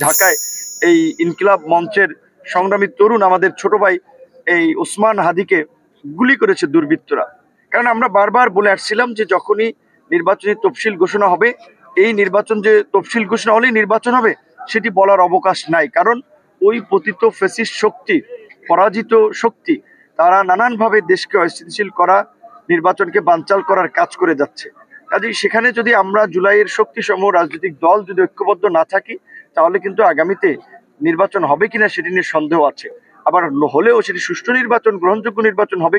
ঢাকায় এই ইনকিলাব মঞ্চের সংগ্রামী তরুণ আমাদের ছোট ভাই এই ওসমান হাদিকে গুলি করেছে দুর্বৃত্তরা। কারণ আমরা বারবার বলে আসছিলাম যে যখনই নির্বাচনী তফসিল ঘোষণা হবে, এই নির্বাচন যে তফসিল ঘোষণা হলেই নির্বাচন হবে সেটি বলার অবকাশ নাই। কারণ ওই পতিত ফ্যাসিস্ট শক্তি, পরাজিত শক্তি, তারা নানানভাবে দেশকে অস্থিতিশীল করা, নির্বাচনকে বানচাল করার কাজ করে যাচ্ছে। কাজেই সেখানে যদি আমরা জুলাইয়ের শক্তি সমূহ রাজনৈতিক দল যদি ঐক্যবদ্ধ না থাকি, তাহলে কিন্তু আগামীতে নির্বাচন হবে কিনা সেটি নিয়ে সন্দেহ আছে। আবার হলেও সেটি সুষ্ঠু নির্বাচন, গ্রহণযোগ্য নির্বাচন হবে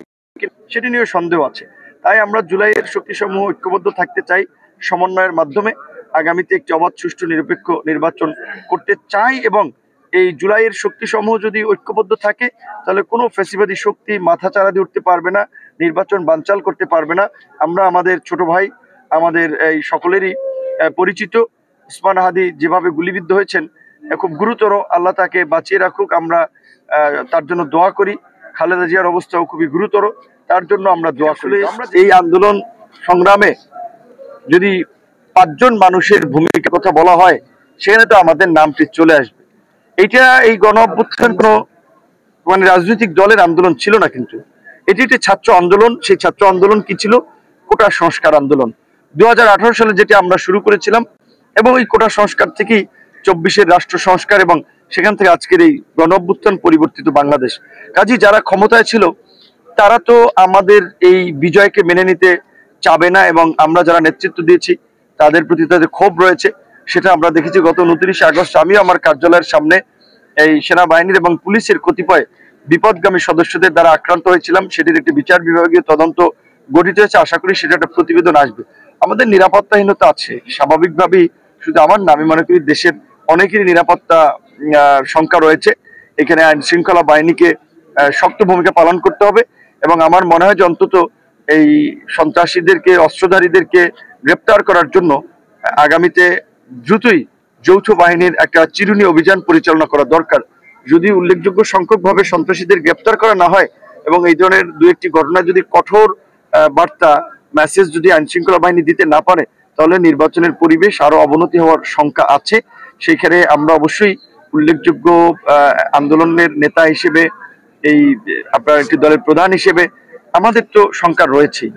সেটি নিয়ে সন্দেহ আছে। তাই আমরা জুলাইয়ের শক্তি সমূহ ঐক্যবদ্ধ থাকতে চাই, সমন্বয়ের মাধ্যমে আগামীতে একটি অবাধ, সুষ্ঠু, নিরপেক্ষ নির্বাচন করতে চাই। এবং এই জুলাইয়ের শক্তি সমূহ যদি ঐক্যবদ্ধ থাকে, তাহলে কোনো ফ্যাসিবাদী শক্তি মাথা চাড়া দিয়ে উঠতে পারবে না, নির্বাচন বানচাল করতে পারবে না। আমরা আমাদের ছোট ভাই, আমাদের এই সকলেরই পরিচিত ওসমান হাদি যেভাবে গুলিবিদ্ধ হয়েছেন, খুব গুরুতর, আল্লাহ তাকে বাঁচিয়ে রাখুক। আমরা তার জন্য দোয়া করি। খালেদা জিয়ার অবস্থাও খুবই গুরুতর, তার জন্য আমরা দোয়া করি। এই আন্দোলন সংগ্রামে যদি 5 জন মানুষের ভূমিকার কথা বলা হয়, সেখানে তো আমাদের নামটি চলে আসবে। এইটা, এই গণ অভ্যুত্থান কোনো মানে রাজনৈতিক দলের আন্দোলন ছিল না, কিন্তু এটি একটি ছাত্র আন্দোলন। সেই ছাত্র আন্দোলন কি ছিল? কোটা সংস্কার আন্দোলন। 2018 সালে যেটি আমরা শুরু করেছিলাম, এবং এই কোটা সংস্কার থেকেই 24-এর রাষ্ট্র সংস্কার, এবং সেখান থেকে আজকের এই গণ অভ্যুত্থান, পরিবর্তিত বাংলাদেশ। কাজেই যারা ক্ষমতায় ছিল তারা তো আমাদের এই বিজয়কে মেনে নিতে চাবে না, এবং আমরা যারা নেতৃত্ব দিয়েছি তাদের প্রতি তাদের ক্ষোভ রয়েছে। সেটা আমরা দেখেছি গত 29 আগস্ট আমিও আমার কার্যালয়ের সামনে এই সেনাবাহিনীর এবং পুলিশের কতিপয় বিপদগামী সদস্যদের দ্বারা আক্রান্ত হয়েছিলাম। সেটির একটি বিচার বিভাগীয় তদন্ত গঠিত হয়েছে, আশা করি সেটা একটা প্রতিবেদন আসবে। আমাদের নিরাপত্তাহীনতা আছে স্বাভাবিকভাবেই, শুধু আমার না, আমি মনে করি দেশের অনেকেরই নিরাপত্তা শঙ্কা রয়েছে। এখানে আইন শৃঙ্খলা বাহিনীকে শক্ত ভূমিকা পালন করতে হবে, এবং আমার মনে হয় যে অন্তত এই সন্ত্রাসীদেরকে, অস্ত্রধারীদেরকে গ্রেপ্তার করার জন্য আগামীতে দ্রুতই যৌথ বাহিনীর একটা চিরুনি অভিযান পরিচালনা করা দরকার। যদি উল্লেখযোগ্য সংখ্যকভাবে সন্ত্রাসীদের গ্রেপ্তার করা না হয়, এবং এই ধরনের 2-1টি ঘটনা যদি কঠোর বার্তা, মেসেজ যদি আইন শৃঙ্খলা বাহিনী দিতে না পারে, তাহলে নির্বাচনের পরিবেশ আরো অবনতি হওয়ার শঙ্কা আছে। সেইখানে আমরা অবশ্যই উল্লেখযোগ্য আন্দোলনের নেতা হিসেবে, এই আপনার একটি দলের প্রধান হিসেবে আমাদের তো শঙ্কা রয়েছেই।